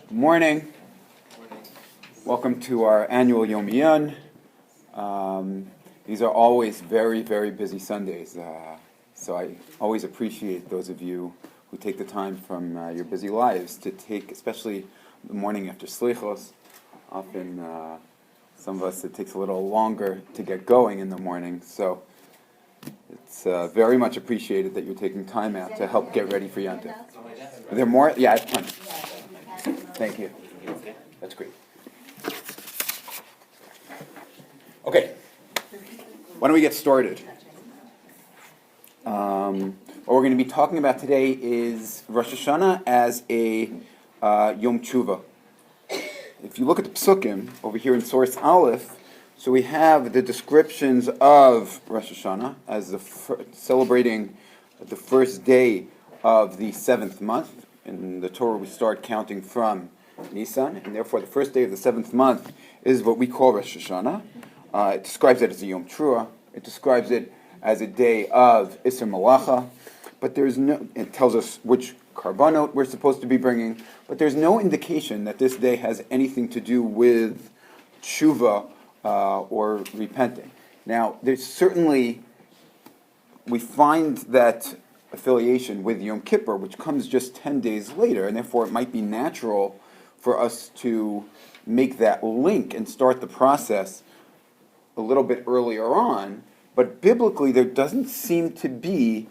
Good morning. Welcome to our annual Yom Iyun. These are always very, very busy Sundays, so I always appreciate those of you who take the time from your busy lives to take, especially the morning after Slichos. Often, some of us, it takes a little longer to get going in the morning, so it's very much appreciated that you're taking time out to help get ready for Yom Tov. Are there more? Yeah, I have plenty. Thank you. That's great. Okay. Why don't we get started? What we're going to be talking about today is Rosh Hashana as a Yom Teshuvah. If you look at the Psukim over here in Source Aleph, so we have the descriptions of Rosh Hashana as celebrating the first day of the 7th month. In the Torah, we start counting from Nisan, and therefore the first day of the 7th month is what we call Rosh Hashana. It describes it as a Yom Teruah. It describes it as a day of Isser Malacha, but it tells us which karbanot we're supposed to be bringing, but there's no indication that this day has anything to do with Teshuvah or repenting. Now, there's certainly, we find that affiliation with Yom Kippur, which comes just 10 days later, and therefore it might be natural for us to make that link and start the process a little bit earlier on, but biblically there doesn't seem to be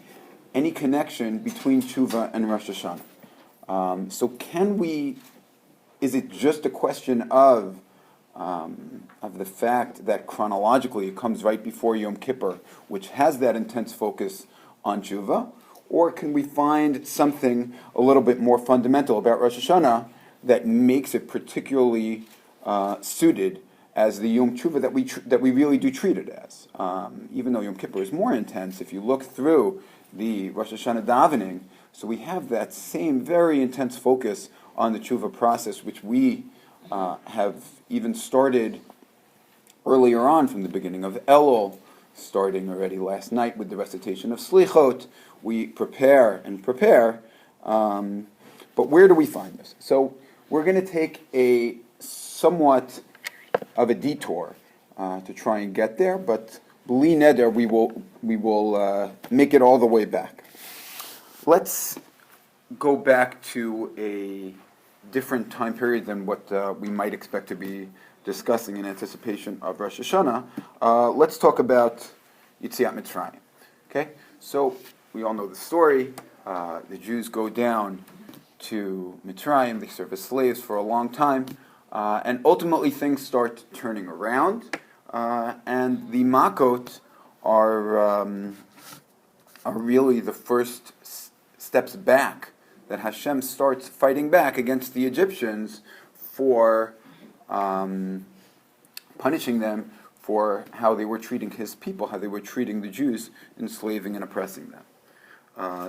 any connection between Teshuvah and Rosh Hashanah. So is it just a question of the fact that chronologically it comes right before Yom Kippur, which has that intense focus on Teshuvah, or can we find something a little bit more fundamental about Rosh Hashanah that makes it particularly suited as the Yom Teshuvah that we really do treat it as? Even though Yom Kippur is more intense, if you look through the Rosh Hashanah davening, so we have that same very intense focus on the Teshuvah process, which we have even started earlier on from the beginning of Elul, starting already last night with the recitation of Slichot. We prepare, but where do we find this? So we're going to take a somewhat of a detour to try and get there, but b'li neder, we will make it all the way back. Let's go back to a different time period than what we might expect to be discussing in anticipation of Rosh Hashanah. Let's talk about Yetziat Mitzrayim. Okay, so we all know the story. The Jews go down to Mitzrayim. They serve as slaves for a long time, and ultimately things start turning around. And the Makot are really the first steps back that Hashem starts fighting back against the Egyptians for punishing them for how they were treating his people, how they were treating the Jews, enslaving and oppressing them.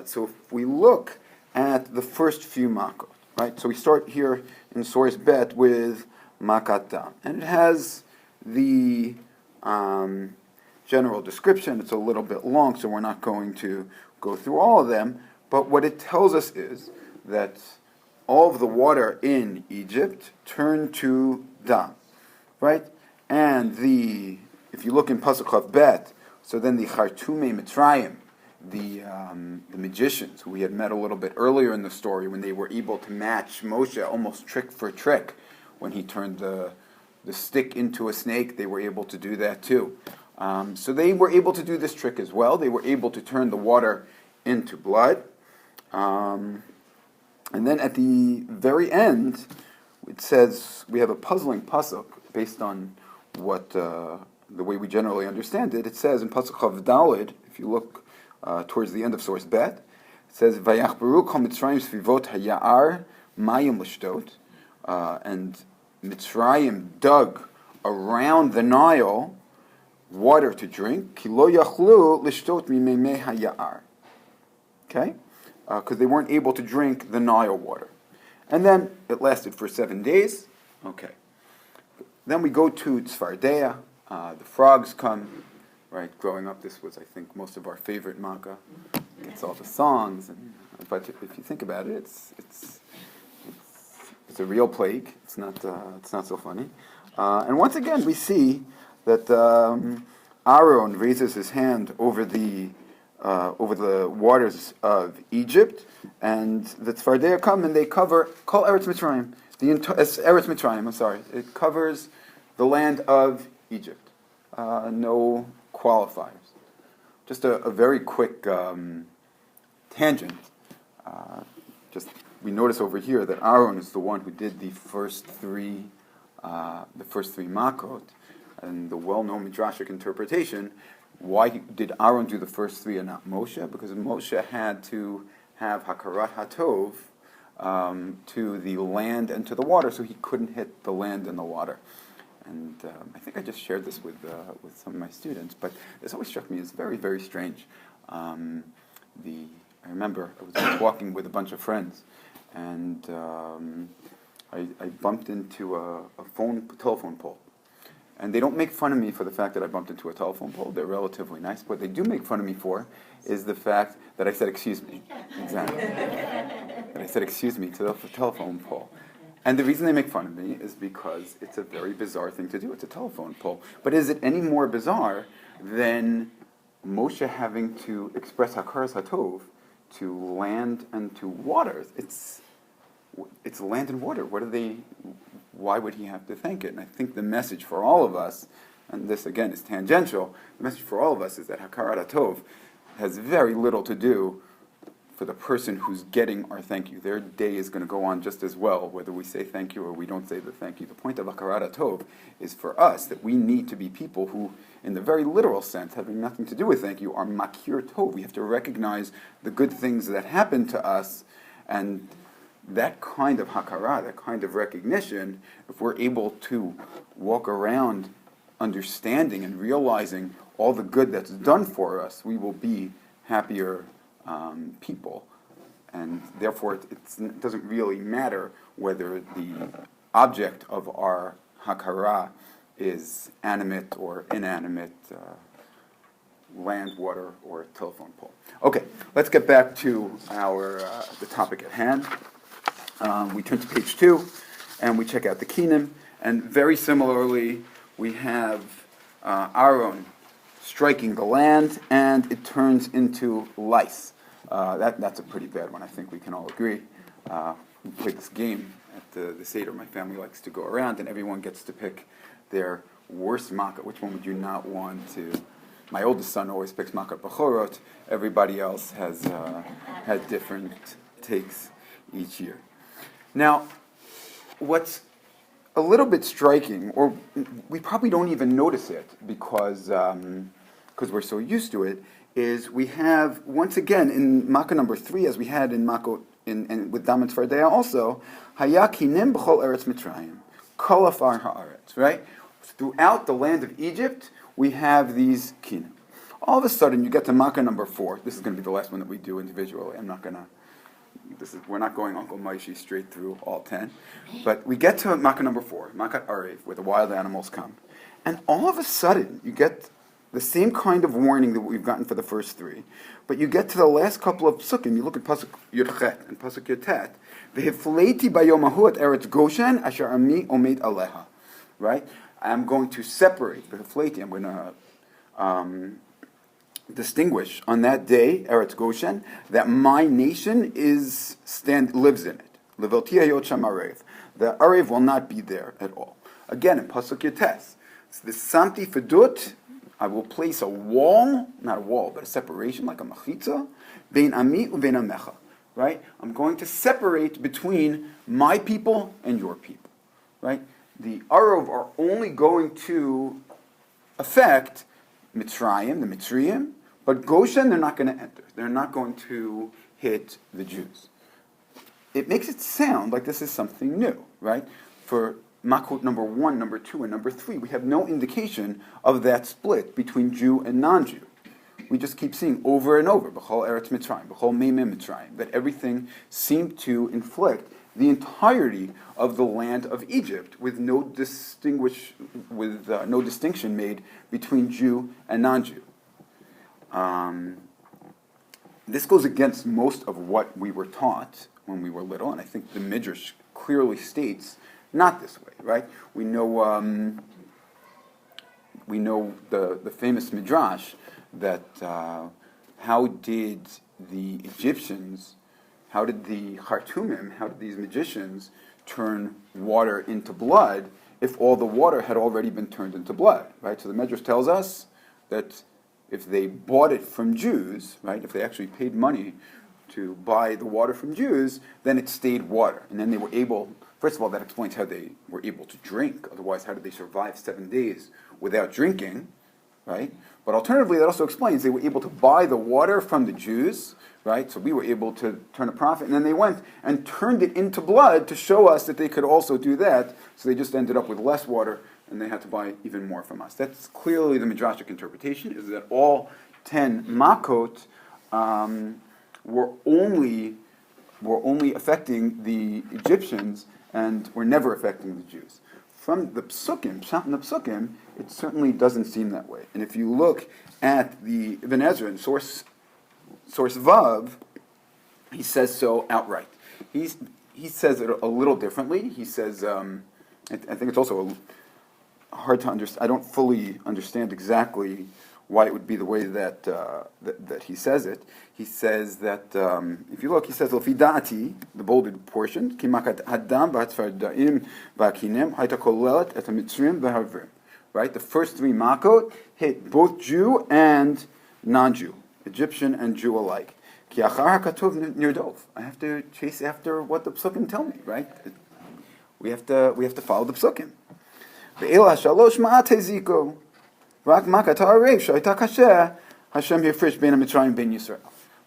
So if we look at the first few Makot, right? So we start here in Source Bet with Makata, and it has the general description. It's a little bit long, so we're not going to go through all of them, but what it tells us is that all of the water in Egypt turned to dam, right? And if you look in Pasuk Chav Bet, so then the Chartumei Mitzrayim, the magicians who we had met a little bit earlier in the story, when they were able to match Moshe almost trick for trick, when he turned the stick into a snake, they were able to do that too. So they were able to do this trick as well. They were able to turn the water into blood. And then at the very end, it says, we have a puzzling pasuk based on what the way we generally understand it. It says in Pasuk Chav Daled, if you look towards the end of Source Bet, it says, Vayachberu kol Mitzrayim svivot haya'ar mayim l'shtot, and Mitzrayim dug around the Nile water to drink, ki lo yachlu l'shtot mimei haya'ar. Okay? Because they weren't able to drink the Nile water. And then it lasted for 7 days. Okay. Then we go to Tzfardea. The frogs come. Right? Growing up, this was, I think, most of our favorite Makkah. It's all the songs. But if you think about it, it's It's a real plague. It's not so funny. And once again, we see that Aaron raises his hand over the waters of Egypt, and the Tzfardea come and they cover Kol Eretz Mitzrayim. Eretz Mitzrayim. I'm sorry. It covers the land of Egypt. No qualifiers. Just a very quick tangent. We notice over here that Aaron is the one who did the first three makot, and the well-known midrashic interpretation. Why did Aaron do the first three and not Moshe? Because Moshe had to have hakarat hatov to the land and to the water, so he couldn't hit the land and the water. And I think I just shared this with some of my students, but this always struck me as very, very strange. I remember I was walking with a bunch of friends, and I bumped into a telephone pole. And they don't make fun of me for the fact that I bumped into a telephone pole. They're relatively nice. What they do make fun of me for is the fact that I said, excuse me. Exactly. That I said, excuse me, to the telephone pole. And the reason they make fun of me is because it's a very bizarre thing to do. It's a telephone pole. But is it any more bizarre than Moshe having to express hakaras hatov to land and to waters? It's land and water. Why would he have to thank it? And I think the message for all of us, and this again is tangential, the message for all of us is that hakarat hatov has very little to do for the person who's getting our thank you. Their day is going to go on just as well, whether we say thank you or we don't say the thank you. The point of hakarat hatov is for us that we need to be people who, in the very literal sense, having nothing to do with thank you, are makir tov. We have to recognize the good things that happen to us, and that kind of hakara, that kind of recognition, if we're able to walk around understanding and realizing all the good that's done for us, we will be happier people. And therefore, it doesn't really matter whether the object of our hakara is animate or inanimate, land, water, or telephone pole. Okay, let's get back to the topic at hand. We turn to page 2, and we check out the kinim. And very similarly, we have Aaron striking the land, and it turns into lice. That's a pretty bad one. I think we can all agree. We play this game at the Seder. My family likes to go around, and everyone gets to pick their worst makkah. Which one would you not want to? My oldest son always picks makkah b'chorot. Everybody else has had different takes each year. Now, what's a little bit striking, or we probably don't even notice it because we're so used to it, is we have, once again, in Makkah number 3, as we had in Makkah with Dam and Tzfardea also, Hayakinim b'chol Eretz Mitzrayim, kol afar haaretz, right? Throughout the land of Egypt, we have these kinim. All of a sudden, you get to Makkah number 4. This is going to be the last one that we do individually. We're not going Uncle Maishi straight through all 10. But we get to Makkah number 4, Makkah Arev, where the wild animals come. And all of a sudden, you get the same kind of warning that we've gotten for the first 3. But you get to the last couple of psukim. You look at Pasuk Yudchet and Pasuk Yutet. V'hifleiti bayom hahu et eretz Goshen asher ami omed aleha. Right? I'm going to separate. V'hifleiti, I'm going to distinguish on that day, Eretz Goshen, that my nation lives in it. Levilti hayot sham arev. The arev will not be there at all. Again, in Pasuk Yates, the Samti Fedut, I will place a wall, not a wall, but a separation, like a machitza, bein ami uvein amecha. Right? I'm going to separate between my people and your people. Right? The Arav are only going to affect Mitzrayim, the Mitzrayim, but Goshen they're not going to enter. They're not going to hit the Jews. It makes it sound like this is something new, right? For Makot number 1, number 2, and number 3, we have no indication of that split between Jew and non-Jew. We just keep seeing over and over, B'chol Eretz Mitzrayim, B'chol Meimim Mitzrayim, that everything seemed to inflict the entirety of the land of Egypt with no distinction made between Jew and non-Jew. This goes against most of what we were taught when we were little, and I think the Midrash clearly states not this way, right? We know the famous midrash that how did the Egyptians, how did the Khartoumim, how did these magicians turn water into blood if all the water had already been turned into blood, right? So the Midrash tells us that if they bought it from Jews, right, if they actually paid money to buy the water from Jews, then it stayed water. And then they were able, first of all, that explains how they were able to drink. Otherwise, how did they survive 7 days without drinking, right? But alternatively, that also explains they were able to buy the water from the Jews, right? So we were able to turn a profit. And then they went and turned it into blood to show us that they could also do that. So they just ended up with less water, and they had to buy even more from us. That's clearly the Midrashic interpretation, is that all 10 makot were only affecting the Egyptians and were never affecting the Jews. From the Psukim, Pshat in the Psukim, it certainly doesn't seem that way. And if you look at the Ibn Ezra in source Vav, he says so outright. He says it a little differently. He says, I think it's also hard to understand. I don't fully understand exactly why it would be the way that that he says it. He says that if you look, he says "L'fi da'ati," the bolded portion, "Kimakat hadam v'hatzfardaim v'akinem hayta kolelet et hamitzrim v'havrim." Right, the first 3 makot hit both Jew and non-Jew, Egyptian and Jew alike. Ki achar hakatuv nirdov. I have to chase after what the psukim tell me. Right, we have to follow the psukim. Ve'ela shalosh ma'ate ziko. Hashem Hifrish Ben Mitzrayim Ben Yisrael.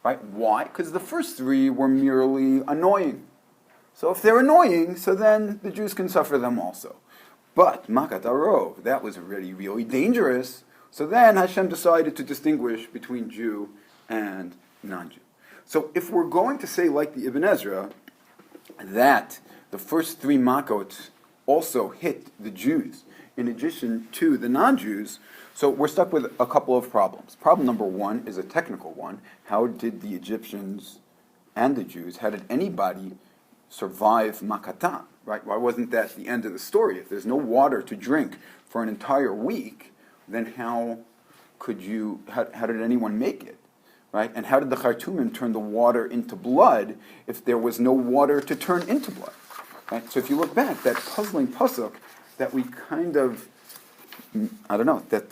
Right? Why? Because the first 3 were merely annoying. So if they're annoying, so then the Jews can suffer them also. But Makat Arov, that was already really dangerous. So then Hashem decided to distinguish between Jew and non-Jew. So if we're going to say, like the Ibn Ezra, that the first 3 makot also hit the Jews in addition to the non-Jews, so we're stuck with a couple of problems. Problem number 1 is a technical one. How did the Egyptians and the Jews, how did anybody survive Makata? Right? Why wasn't that the end of the story? If there's no water to drink for an entire week, then how did anyone make it? Right? And how did the Khartoumim turn the water into blood if there was no water to turn into blood? Right? So if you look back, that puzzling pasuk that we kind of, I don't know, that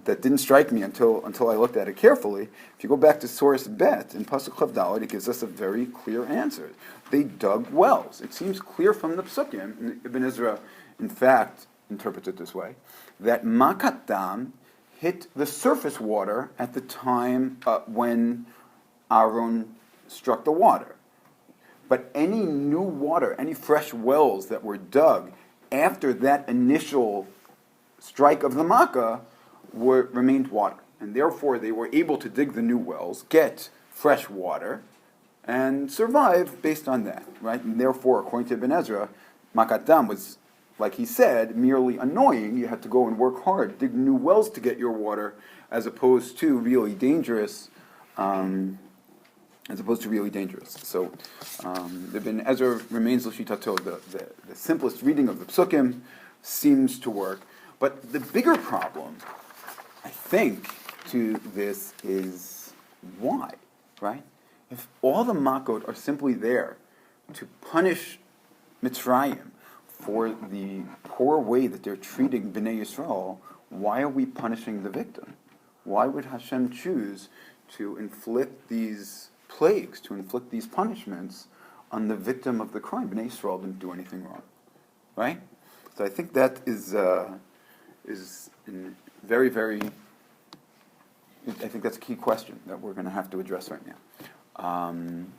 didn't strike me until I looked at it carefully. If you go back to source Bet in Pasuk Chav Daled, it gives us a very clear answer. They dug wells. It seems clear from the Psukim, and Ibn Ezra, in fact, interprets it this way, that Makat Dam hit the surface water at the time when Aaron struck the water. But any new water, any fresh wells that were dug after that initial strike of the Makkah remained water. And therefore they were able to dig the new wells, get fresh water, and survive based on that. Right? And therefore, according to Ibn Ezra, Makat Dam was, like he said, merely annoying. You had to go and work hard, dig new wells to get your water, as opposed to really dangerous. So Ibn Ezra remains l'shitato. The simplest reading of the psukim seems to work. But the bigger problem, I think, to this is why, right? If all the makot are simply there to punish Mitzrayim for the poor way that they're treating Bnei Yisrael, why are we punishing the victim? Why would Hashem choose to inflict these plagues, to inflict these punishments on the victim of the crime? Bnei Yisrael didn't do anything wrong, right? So I think that is very, very. I think that's a key question that we're going to have to address right now. And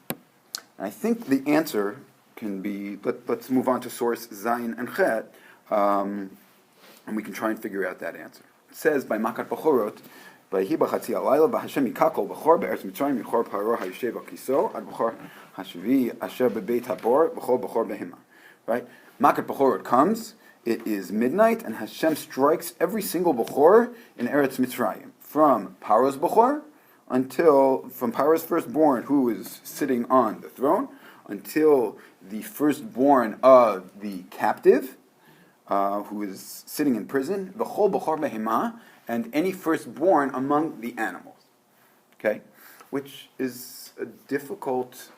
I think the answer can be. Let's move on to source Zayin and Chet, and we can try and figure out that answer. It says by Makat Bechorot. Right? Makat Bechorot comes, it is midnight, and Hashem strikes every single Bechor in Eretz Mitzrayim, from Paro's Bechor from Paro's firstborn, who is sitting on the throne, until the firstborn of the captive, who is sitting in prison, v'chol b'chor behema, and any firstborn among the animals. Okay, which is difficult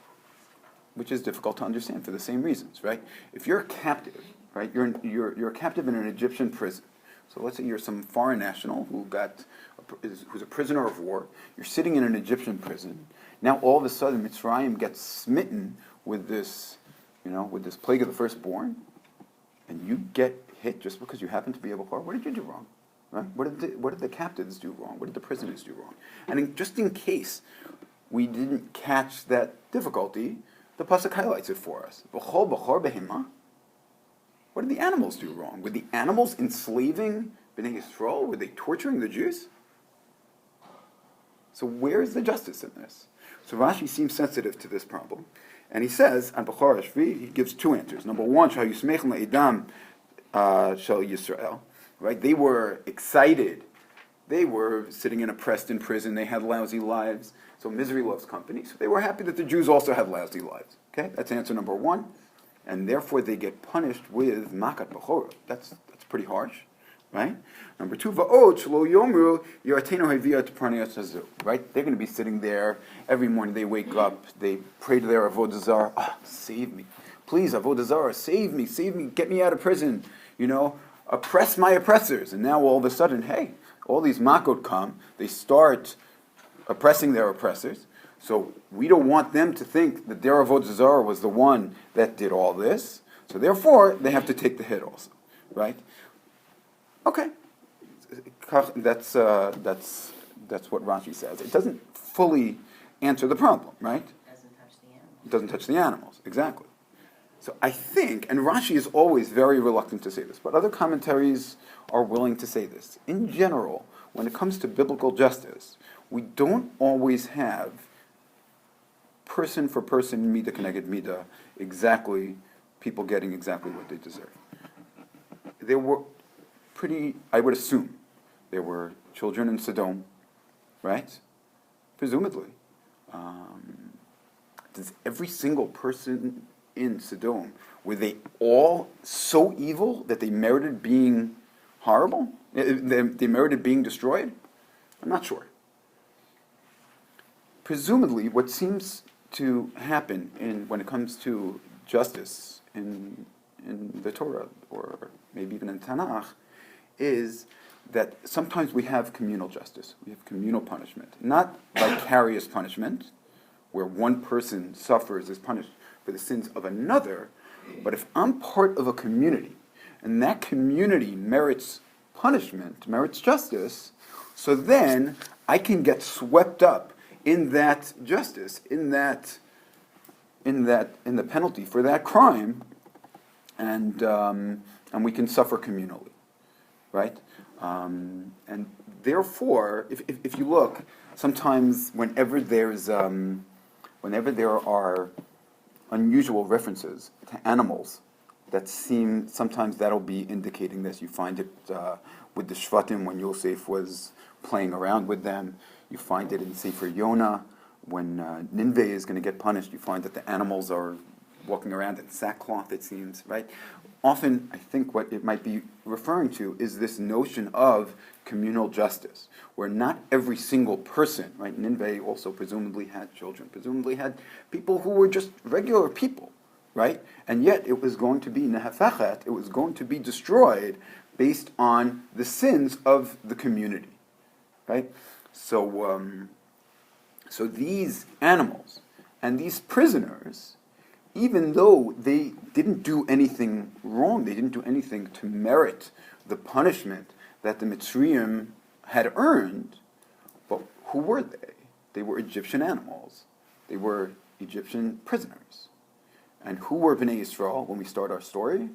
to understand for the same reasons, right? If you're a captive, right, you're a captive in an Egyptian prison. So let's say you're some foreign national who's a prisoner of war. You're sitting in an Egyptian prison. Now all of a sudden Mitzrayim gets smitten with this, with this plague of the firstborn, and you get hit just because you happen to be a Bechor. What did you do wrong? Right? What did the captives do wrong? What did the prisoners do wrong? And just in case we didn't catch that difficulty, the pasuk highlights it for us. V'chol b'chor behema. What did the animals do wrong? Were the animals enslaving Bnei Yisrael? Were they torturing the Jews? So where is the justice in this? So Rashi seems sensitive to this problem. And he says, on Bechor Ashvi, he gives two answers. Number one, Shal Yismechim Le'edam Shal Yisrael. Right? They were excited. They were sitting in oppressed in prison. They had lousy lives. So misery loves company. So they were happy that the Jews also had lousy lives. Okay? That's answer number one. And therefore they get punished with Makat Bechorah. That's pretty harsh. Right? Number two, Va'od Shlo Yomru Yaratenu Haviyat Praniyat Hazu. Right? They're going to be sitting there every morning. They wake up. They pray to their Avodah Zarah. Save me. Please, Avodah Zarah, save me. Get me out of prison. Oppress my oppressors. And now all of a sudden, hey, all these makot come, they start oppressing their oppressors. So we don't want them to think that their avodah zarah was the one that did all this. So therefore, they have to take the hit also, right? Okay, that's what Rashi says. It doesn't fully answer the problem, right? It doesn't touch the animals, exactly. So I think, and Rashi is always very reluctant to say this, but other commentaries are willing to say this. In general, when it comes to biblical justice, we don't always have person for person, midah keneged midah, exactly, people getting exactly what they deserve. There were I would assume, there were children in Sodom, right? Presumably. Does every single person in Sodom, were they all so evil that they merited being horrible? They merited being destroyed? I'm not sure. Presumably, what seems to happen when it comes to justice in the Torah, or maybe even in Tanakh, is that sometimes we have communal justice. We have communal punishment. Not vicarious punishment, where one person suffers, is punished for the sins of another, but if I'm part of a community, and that community merits punishment, merits justice, so then I can get swept up in that justice, in the penalty for that crime, and we can suffer communally, right? And therefore, if you look, sometimes whenever there are unusual references to animals that seem, sometimes that'll be indicating this. You find it with the Shvatim when Yosef was playing around with them. You find it in Sefer Yonah when Nineveh is going to get punished. You find that the animals are walking around in sackcloth, it seems, right? Often, I think what it might be referring to is this notion of communal justice, where not every single person, right? Nineveh also presumably had children, presumably had people who were just regular people, right? And yet it was going to be nehafachet, it was going to be destroyed based on the sins of the community, right? So these animals and these prisoners, even though they didn't do anything wrong, they didn't do anything to merit the punishment that the Mitzrayim had earned, but who were they? They were Egyptian animals. They were Egyptian prisoners. And who were Bnei Yisrael when we start our story?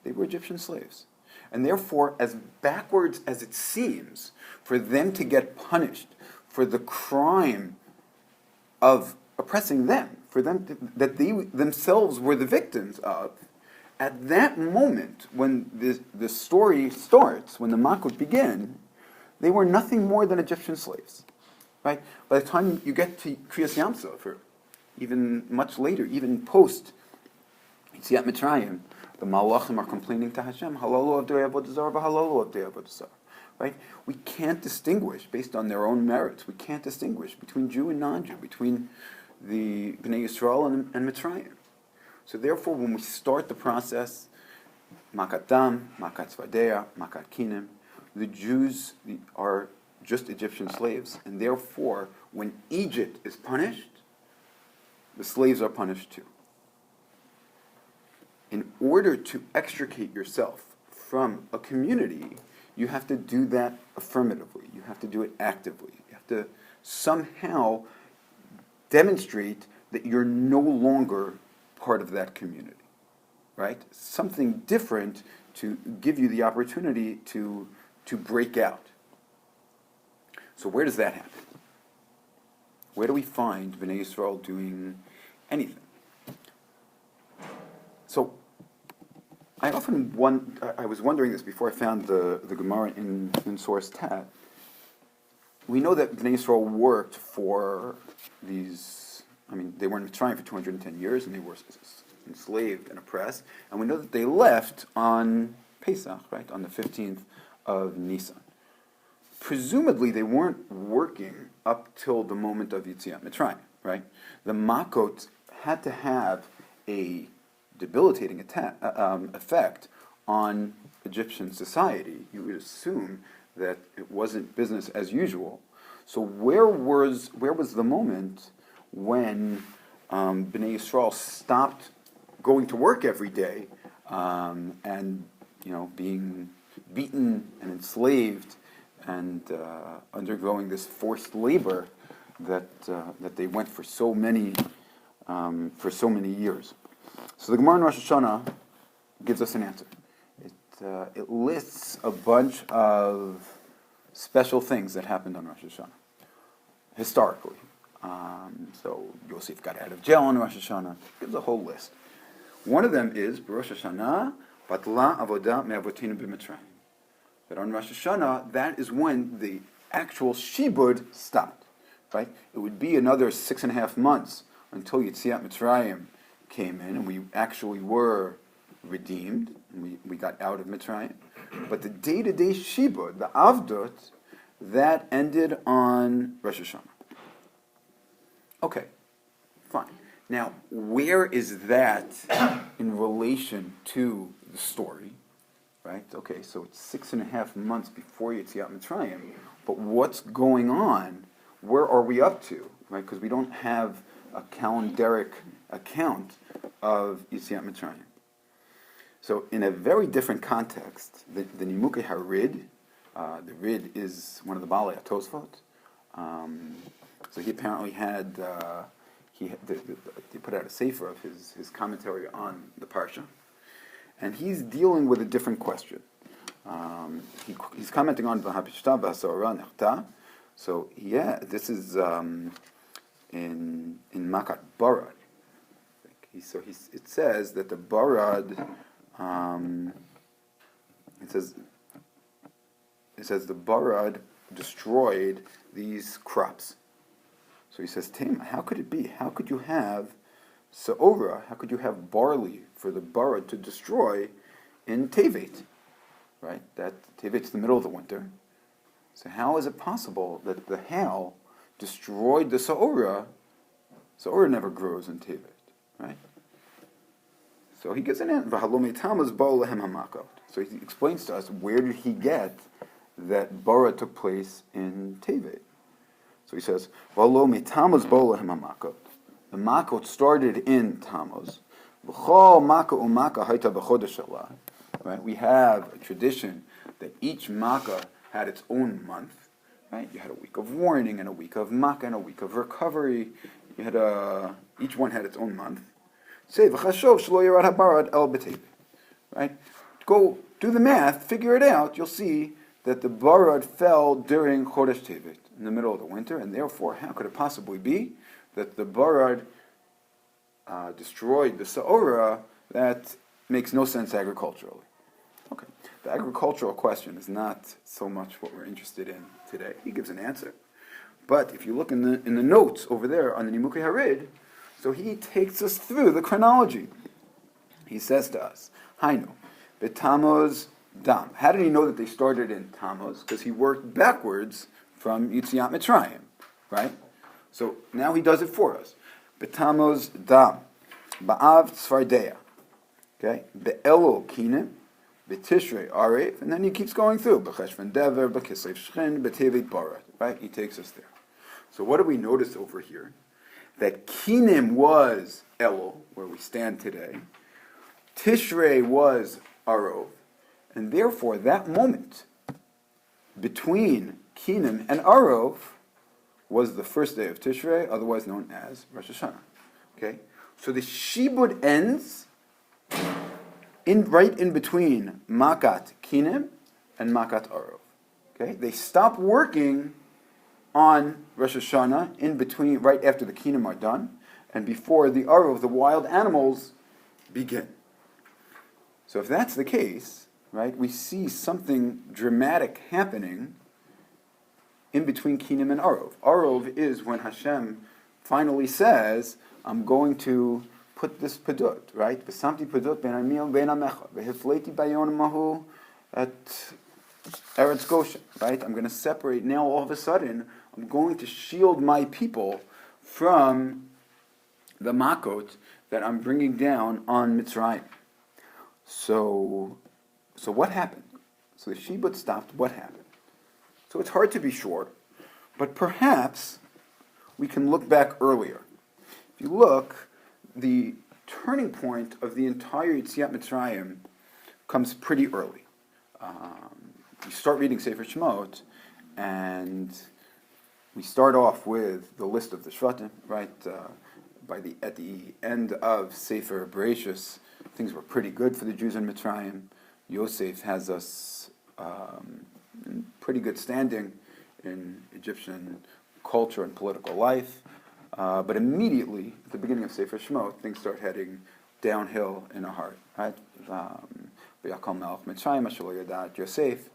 They were Egyptian slaves. And therefore, as backwards as it seems for them to get punished for the crime of oppressing them, for them that they themselves were the victims of, at that moment when the story starts, when the Makot begin, they were nothing more than Egyptian slaves. Right? By the time you get to Kriyas Yam Suf, even much later, even post Yetziat Mitzrayim, the Malachim are complaining to Hashem, Halalu avdei avodah zarah, v'halalu avdei avodah zarah. Right? We can't distinguish based on their own merits. We can't distinguish between Jew and non-Jew, between the Bnei Yisrael and Mitzrayim. So therefore, when we start the process, Makat Dam, Makat Tzvadeya, Makat Kinim, the Jews are just Egyptian slaves, and therefore, when Egypt is punished, the slaves are punished too. In order to extricate yourself from a community, you have to do that affirmatively. You have to do it actively. You have to somehow demonstrate that you're no longer part of that community, right? Something different to give you the opportunity to break out. So where does that happen? Where do we find Bnei Yisrael doing anything? So I was wondering this before I found the Gemara in Source Tat. We know that Bnei Yisrael worked for these, they were in Mitzrayim for 210 years, and they were enslaved and oppressed, and we know that they left on Pesach, right, on the 15th of Nisan. Presumably, they weren't working up till the moment of Yetziat Mitzrayim, right? The Makot had to have a debilitating effect on Egyptian society. You would assume that it wasn't business as usual. So where was the moment when Bnei Yisrael stopped going to work every day and being beaten and enslaved and undergoing this forced labor that they went for so many years? So the Gemara in Rosh Hashana gives us an answer. It lists a bunch of special things that happened on Rosh Hashanah, historically. So Yosef got out of jail on Rosh Hashanah. It gives a whole list. One of them is Rosh Hashanah batla avodah me'avotinu b'Mitzrayim. That on Rosh Hashanah, that is when the actual shibud stopped. Right? It would be another 6.5 months until Yetziat Mitzrayim came in, and we actually were redeemed, and we got out of Mitzrayim. But the day-to-day shibud, the avdot, that ended on Rosh Hashanah. Okay, fine. Now, where is that in relation to the story? Right? Okay, so it's 6.5 months before Yetziat Mitzrayim, but what's going on? Where are we up to? Right? Because we don't have a calendaric account of Yetziat Mitzrayim. So in a very different context, the Nimukei Harid, the Rid is one of the Balei HaTosfot. So he apparently had, they put out a sefer of his commentary on the Parsha. And he's dealing with a different question. He's commenting on V'hapishta v'hasora nechta. So this is in Makat Barad. It says that the Barad, it says the Barad destroyed these crops. So he says, Tema, how could it be? How could you have Sa'ora, how could you have barley for the Barad to destroy in Tevet? Right? That Tevet's the middle of the winter. So how is it possible that the hail destroyed the Sa'ora? Sa'ora never grows in Tevet. Right? So he gets an answer. So he explains to us, where did he get that Bara took place in Tevet? So he says, the Makot started in Tammuz. Right? We have a tradition that each Makkah had its own month. Right? You had a week of warning and a week of Makkah and a week of recovery. You had each one had its own month. Say right? Go do the math, figure it out. You'll see that the Barad fell during Chodesh Tevet, in the middle of the winter, and therefore, how could it possibly be that the Barad destroyed the Sa'ora? That makes no sense agriculturally. Okay, the agricultural question is not so much what we're interested in today. He gives an answer. But if you look in the notes over there on the Nimukei Harid, So he takes us through the chronology. He says to us, Hainu, B'Tammuz Dam. How did he know that they started in Tammuz? Because he worked backwards from Yetziat Mitzrayim, right? So now he does it for us. B'Tammuz Dam, Ba'av Tzfardeya, okay? Be'elul Kinim, B'Tishrei Arev, and then he keeps going through. B'Cheshvan Dever, B'Kislev Shchin, B'Tevet Barat, right? He takes us there. So what do we notice over here? That Kinim was Elul, where we stand today. Tishrei was Arov, and therefore that moment between Kinim and Arov was the first day of Tishrei, otherwise known as Rosh Hashana. Okay, so the Shibud ends right in between Makat Kinim and Makat Arov. Okay, they stop working on Rosh Hashanah in between, right after the Kinim are done, and before the Arov, the wild animals, begin. So if that's the case, right, we see something dramatic happening in between Kinim and Arov. Arov is when Hashem finally says, I'm going to put this padut, right? V'samti padut ben amil ben amecha, v'hifleti bayon mahu at Eretz Goshen, right? I'm going to separate now all of a sudden, I'm going to shield my people from the makot that I'm bringing down on Mitzrayim. So what happened? So the Shibud stopped. What happened? So it's hard to be sure, but perhaps we can look back earlier. If you look, the turning point of the entire Yetziat Mitzrayim comes pretty early. You start reading Sefer Shemot, and we start off with the list of the Shvatim, right? At the end of Sefer Bereshis, things were pretty good for the Jews in Mitzrayim. Yosef has us in pretty good standing in Egyptian culture and political life. But immediately, at the beginning of Sefer Shemot, things start heading downhill in a heart, right? V'yakal melech Mitzrayim asher lo yadat Yosef,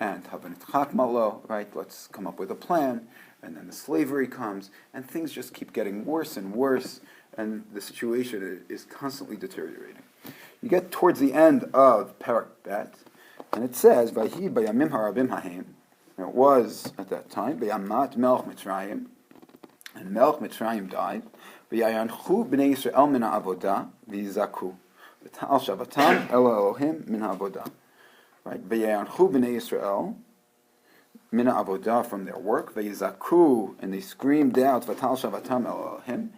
and habanitchak malo, right? Let's come up with a plan. And then the slavery comes, and things just keep getting worse and worse, and the situation is constantly deteriorating. You get towards the end of Parak Bet, and it says, Vayhi bayamim harabim hahem. It was, at that time, Bayamat melech Mitzrayim, and melech Mitzrayim died, Vayayanchu b'nei Yisrael min ha'avodah, v'yizaku, v'ta'al shavatam el Elohim min ha'avodah. Right? Vayayanchu b'nei Yisrael, Mina avodah from their work, v'yizaku, and they screamed out, v'tal shavatam Elohim,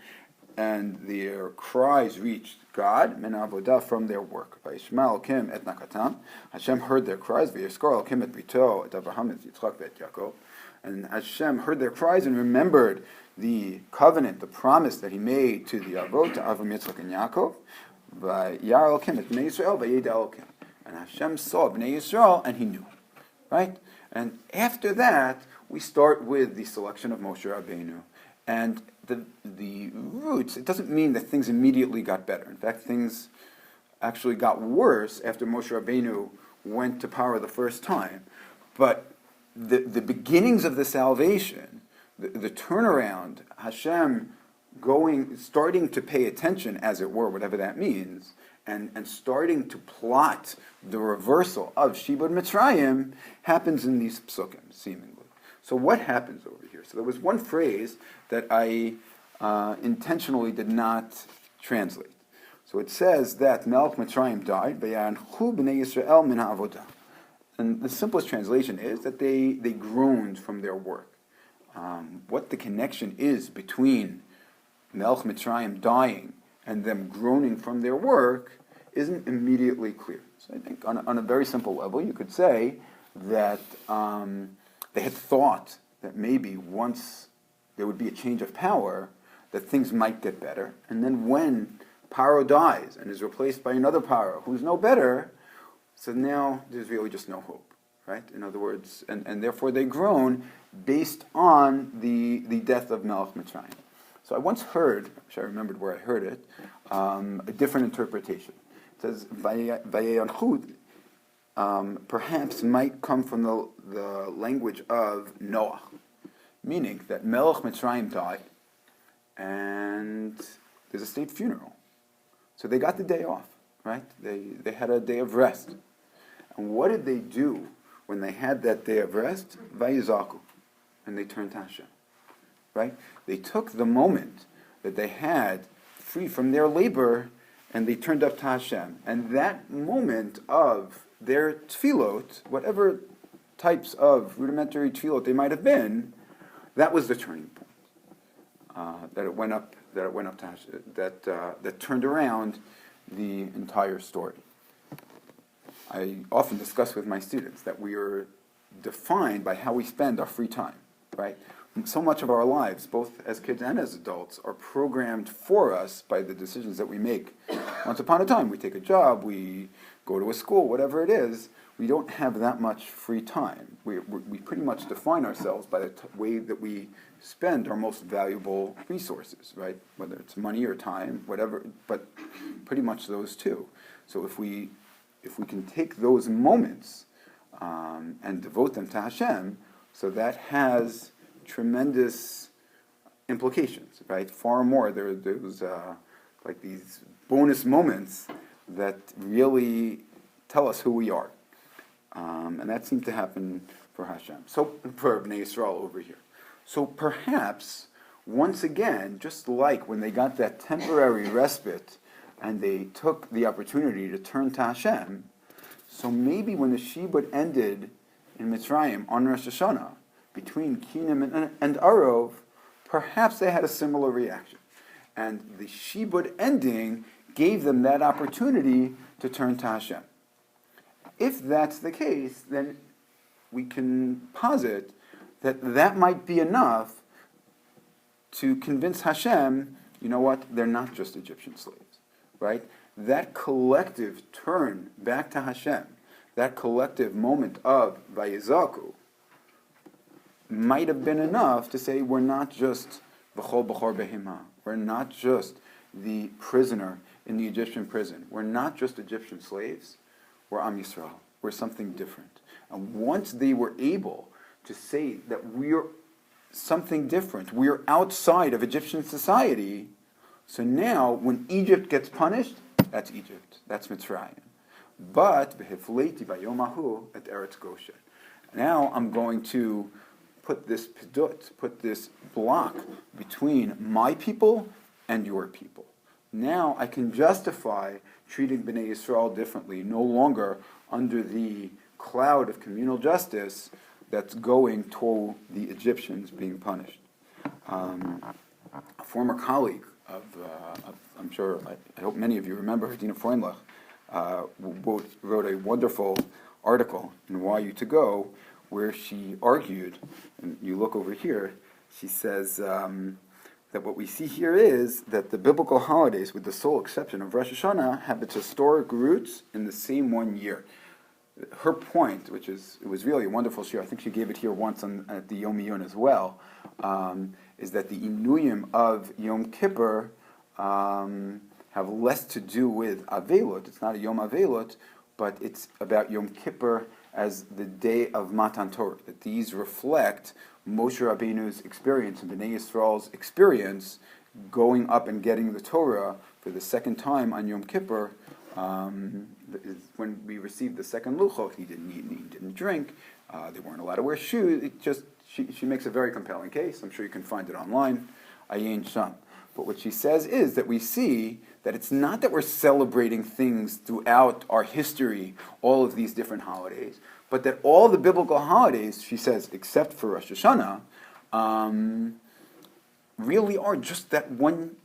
and their cries reached God, Mina avodah from their work. V'yishma Elohim et nakatam, Hashem heard their cries, v'yizkor Elohim et brito, et Avraham et Yitzchak v'et Yaakov, and Hashem heard their cries and remembered the covenant, the promise that He made to the Avot, to Avram, Yitzchak, and Yaakov, v'yar Elohim et bnei Yisrael, v'yeda Elohim, and Hashem saw bnei Yisrael, and He knew, right? And after that, we start with the selection of Moshe Rabbeinu. And the roots, it doesn't mean that things immediately got better. In fact, things actually got worse after Moshe Rabbeinu went to power the first time. But the beginnings of the salvation, the turnaround, Hashem starting to pay attention, as it were, whatever that means, and starting to plot the reversal of Shibud Mitzrayim happens in these psukim, seemingly. So what happens over here? So there was one phrase that I intentionally did not translate. So it says that Melech Mitzrayim died, Vayanchu b'nei Yisrael min ha'avodah. And the simplest translation is that they groaned from their work. What the connection is between Melech Mitzrayim dying and them groaning from their work isn't immediately clear. So I think on a very simple level, you could say that they had thought that maybe once there would be a change of power, that things might get better. And then when Paro dies and is replaced by another Paro who's no better, so now there's really just no hope, right? In other words, and therefore they groan based on the death of Melech Mitzrayim. So I once heard, I remembered where I heard it, a different interpretation. It says, Vayeyanchud perhaps might come from the language of Noah, meaning that Melech Mitzrayim died, and there's a state funeral. So they got the day off, right? They had a day of rest. And what did they do when they had that day of rest? Vayizaku. And they turned to Hashem, right? They took the moment that they had free from their labor and they turned up to Hashem. And that moment of their tefillot, whatever types of rudimentary tefillot they might have been, that was the turning point. That it went up to Hashem, that turned around the entire story. I often discuss with my students that we are defined by how we spend our free time, right? So much of our lives, both as kids and as adults, are programmed for us by the decisions that we make. Once upon a time, we take a job, we go to a school, whatever it is, we don't have that much free time. We pretty much define ourselves by the way that we spend our most valuable resources, right? Whether it's money or time, whatever, but pretty much those two. So if we can take those moments and devote them to Hashem, so that has tremendous implications, right? Far more. There's like these bonus moments that really tell us who we are. And that seemed to happen for Hashem. So, for Bnei Yisrael over here. So perhaps, once again, just like when they got that temporary respite and they took the opportunity to turn to Hashem, so maybe when the Shibud ended in Mitzrayim on Rosh Hashanah, between Kinim and Arov, perhaps they had a similar reaction. And the Shibud ending gave them that opportunity to turn to Hashem. If that's the case, then we can posit that might be enough to convince Hashem, you know what, they're not just Egyptian slaves, right? That collective turn back to Hashem, that collective moment of Vayizaku, might have been enough to say we're not just V'chol B'chor Behima, we're not just the prisoner in the Egyptian prison, we're not just Egyptian slaves, we're Am Yisrael, we're something different. And once they were able to say that we're something different, we're outside of Egyptian society, so now when Egypt gets punished, that's Egypt, that's Mitzrayim. But V'hifleiti Bayomahu at Eretz Goshen. Now I'm going to put this pidut, put this block between my people and your people. Now I can justify treating Bnei Yisrael differently, no longer under the cloud of communal justice that's going toward the Egyptians being punished. A former colleague of I'm sure, I hope many of you remember, Dina Freundlich, wrote a wonderful article in Why You To Go, where she argued, and you look over here, she says that what we see here is that the biblical holidays, with the sole exception of Rosh Hashanah, have its historic roots in the same 1 year. Her point, it was really a wonderful shir, I think she gave it here once at the Yom Iyun as well, is that the Inuyim of Yom Kippur have less to do with Avelot. It's not a Yom Avelot, but it's about Yom Kippur as the day of Matan Torah. That these reflect Moshe Rabbeinu's experience and Bnei Yisrael's experience going up and getting the Torah for the second time on Yom Kippur. Is when we received the second luchot, he didn't eat and he didn't drink. They weren't allowed to wear shoes. She makes a very compelling case. I'm sure you can find it online. Ayin Sham. But what she says is that we see that it's not that we're celebrating things throughout our history, all of these different holidays, but that all the biblical holidays, she says, except for Rosh Hashanah, really are just that one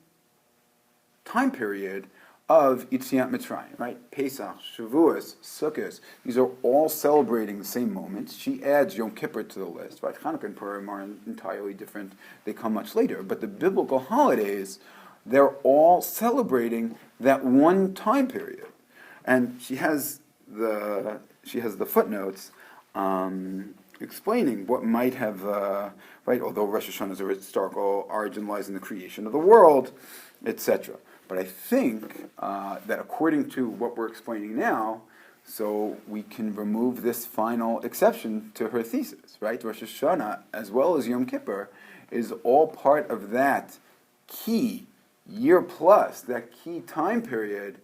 time period of Yetziat Mitzrayim, right? Pesach, Shavuos, Sukkot, these are all celebrating the same moments. She adds Yom Kippur to the list, right? Hanukkah and Purim are entirely different. They come much later. But the biblical holidays, they're all celebrating that one time period. And she has the footnotes explaining what might have, right, although Rosh Hashanah's historical origin lies in the creation of the world, etc. But I think that according to what we're explaining now, so we can remove this final exception to her thesis, right? Rosh Hashanah, as well as Yom Kippur, is all part of that key year plus, that key time period,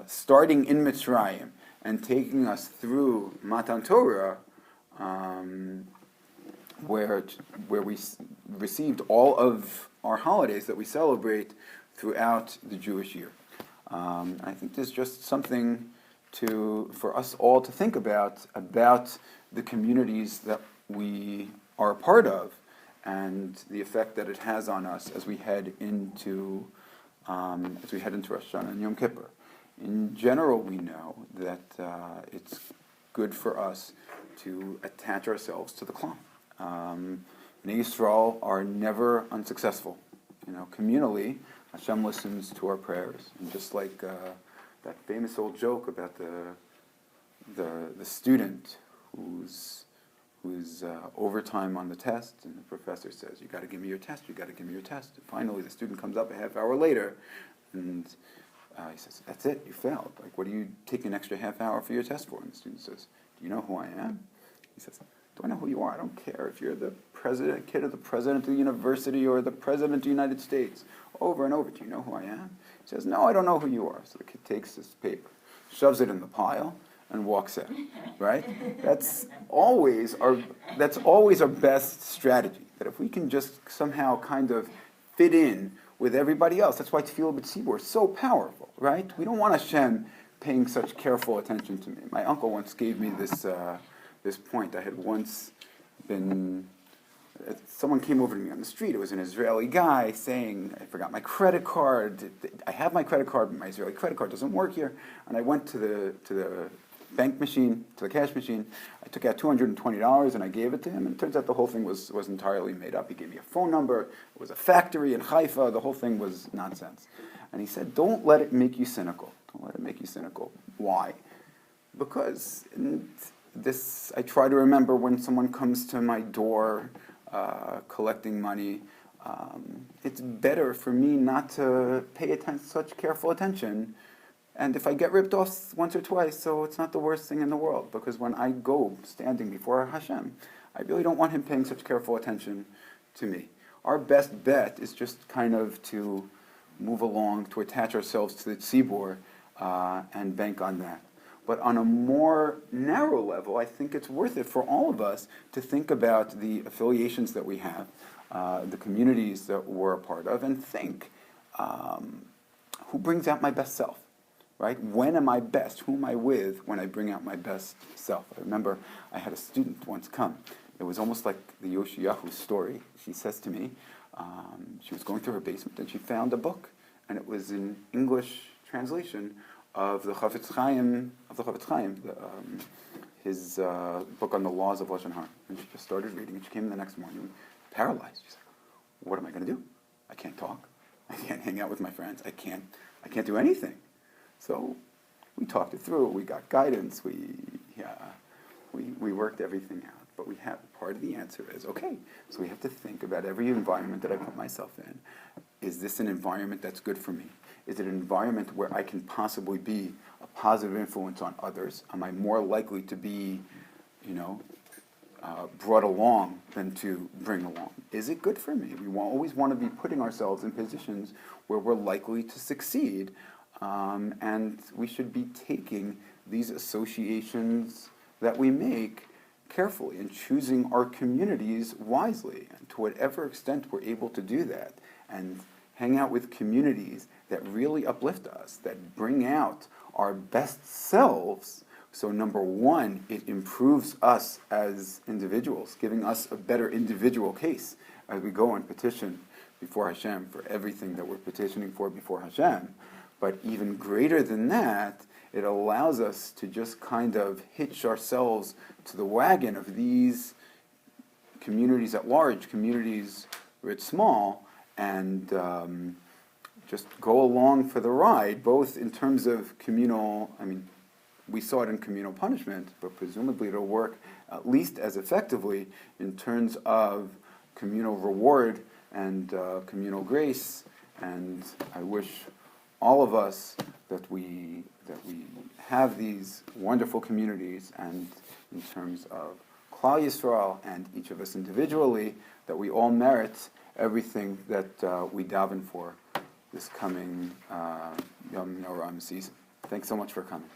starting in Mitzrayim and taking us through Matan Torah, where we received all of our holidays that we celebrate throughout the Jewish year. I think there's just something for us all to think about the communities that we are a part of and the effect that it has on us as we head into Rosh Hashanah and Yom Kippur. In general, we know that it's good for us to attach ourselves to the Klal. Bnei Yisrael are never unsuccessful. Communally, Hashem listens to our prayers, and just like that famous old joke about the student who's overtime on the test, and the professor says, "You got to give me your test. You got to give me your test." And finally, the student comes up a half hour later, and he says, "That's it. You failed. Like, what do you take an extra half hour for your test for?" And the student says, "Do you know who I am?" He says, "Do I know who you are? I don't care if you're the kid of the president of the university or the president of the United States." Over and over, "Do you know who I am?" He says, "No, I don't know who you are." So the kid takes this paper, shoves it in the pile, and walks out. Right? That's always our best strategy. That if we can just somehow kind of fit in with everybody else, that's why Tefillah B'Tzibur is so powerful. Right? We don't want Hashem paying such careful attention to me. My uncle once gave me this point. I had once been. Someone came over to me on the street. It was an Israeli guy saying, "I forgot my credit card. I have my credit card, but my Israeli credit card doesn't work here." And I went to the bank machine, to the cash machine. I took out $220 and I gave it to him. And it turns out the whole thing was entirely made up. He gave me a phone number. It was a factory in Haifa. The whole thing was nonsense. And he said, "Don't let it make you cynical. Don't let it make you cynical." Why? Because I try to remember when someone comes to my door collecting money, it's better for me not to pay such careful attention. And if I get ripped off once or twice, so it's not the worst thing in the world. Because when I go standing before Hashem, I really don't want Him paying such careful attention to me. Our best bet is just kind of to move along, to attach ourselves to the tzibur and bank on that. But on a more narrow level, I think it's worth it for all of us to think about the affiliations that we have, the communities that we're a part of, and think, who brings out my best self, right? When am I best? Who am I with when I bring out my best self? I remember I had a student once come. It was almost like the Yoshiyahu story. She says to me, she was going through her basement and she found a book, and it was in English translation of the Chafetz Chaim, his book on the laws of Lashon Hara. And she just started reading, and she came in the next morning paralyzed. She said, "What am I going to do? I can't talk. I can't hang out with my friends. I can't do anything." So we talked it through. We got guidance. We worked everything out. But part of the answer is, okay, so we have to think about every environment that I put myself in. Is this an environment that's good for me? Is it an environment where I can possibly be a positive influence on others? Am I more likely to be, brought along than to bring along? Is it good for me? We always want to be putting ourselves in positions where we're likely to succeed, and we should be taking these associations that we make carefully and choosing our communities wisely. And to whatever extent we're able to do that and hang out with communities that really uplift us, that bring out our best selves. So number one, it improves us as individuals, giving us a better individual case as we go and petition before Hashem for everything that we're petitioning for before Hashem. But even greater than that, it allows us to just kind of hitch ourselves to the wagon of these communities at large, communities writ small, and just go along for the ride, both in terms of communal, we saw it in communal punishment, but presumably it'll work at least as effectively in terms of communal reward and communal grace. And I wish all of us that we have these wonderful communities, and in terms of Klal Yisrael and each of us individually, that we all merit everything that we daven for this coming Yom Iyun season. Thanks so much for coming.